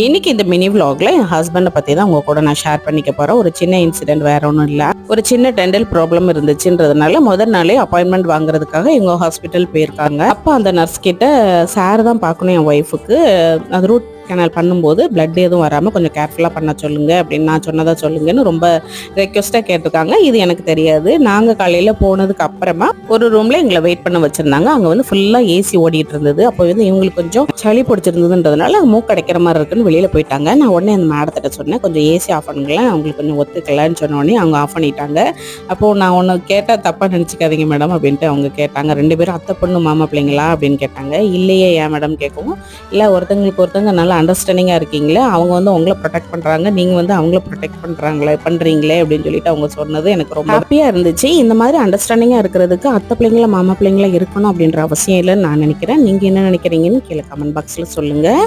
இன்னைக்கு இந்த மினி விலாக்ல என் ஹஸ்பண்டை பத்தி தான் உங்க கூட நான் ஷேர் பண்ணிக்க போறேன். ஒரு சின்ன இன்சிடென்ட், வேற ஒன்றும் இல்லை. ஒரு சின்ன டென்டல் ப்ராப்ளம் இருந்துச்சுன்றதுனால முதல் நாளே அப்பாயின்மெண்ட் வாங்குறதுக்காக இவங்க ஹாஸ்பிட்டல் போயிருக்காங்க. அப்போ அந்த நர்ஸ் கிட்ட சார் தான் பார்க்கணும் என் ஒய்ஃபுக்கு, அது ரூட் கேனல் பண்ணும்போது பிளட் எதுவும் வராமல் கொஞ்சம் கேர்ஃபுல்லாக பண்ண சொல்லுங்க அப்படின்னு நான் சொன்னதாக சொல்லுங்கன்னு ரொம்ப ரெக்வஸ்ட்டாக கேட்டிருக்காங்க. இது எனக்கு தெரியாது. நாங்கள் காலையில் போனதுக்கு அப்புறமா ஒரு ரூமில் எங்களை வெயிட் பண்ண வச்சுருந்தாங்க. அங்கே வந்து ஃபுல்லாக ஏசி ஓடிட்டு இருந்தது. அப்போ வந்து இவங்களுக்கு கொஞ்சம் சளி பிடிச்சிருந்ததுன்றதுனால மூக்கு அடைக்கிற மாதிரி இருக்குன்னு வெளியில் போயிட்டாங்க. நான் உடனே அந்த மேடத்திட்ட சொன்னேன், கொஞ்சம் ஏசி ஆஃப் பண்ணுங்களேன், அவங்களுக்கு கொஞ்சம் ஒத்துக்கலான்னு சொன்ன உடனே அவங்க ஆஃப் பண்ணிட்டாங்க. அப்போது நான் ஒன்று கேட்டால் தப்பாக நினச்சிக்காதீங்க மேடம் அப்படின்ட்டு அவங்க கேட்டாங்க. 2 பேரும் அத்தை பொண்ணு மாமா பிள்ளைங்களா அப்படின்னு கேட்டாங்க. இல்லையே ஏன் மேடம் கேட்கவும், இல்லை ஒருத்தங்களுக்கு ஒருத்தங்க நல்லா அண்டர்ஸ்டாண்டிங்காக இருக்கீங்களே, அவங்க வந்து உங்களை ப்ரொடெக்ட் பண்ணுறாங்க, நீங்கள் வந்து அவங்கள ப்ரொடெக்ட் பண்ணுறீங்களே அப்படின்னு சொல்லிட்டு அவங்க சொன்னது எனக்கு ரொம்ப ஹாப்பியாக இருந்துச்சு. இந்த மாதிரி அண்டர்ஸ்டாண்டிங்காக இருக்கிறதுக்கு அத்தை பிள்ளைங்களா மாமா பிள்ளைங்களா இருக்கணும் அப்படின்ற அவசியம் இல்லைன்னு நான் நினைக்கிறேன். நீங்கள் என்ன நினைக்கிறீங்கன்னு கீழே கமெண்ட் பாக்ஸில் சொல்லுங்கள்.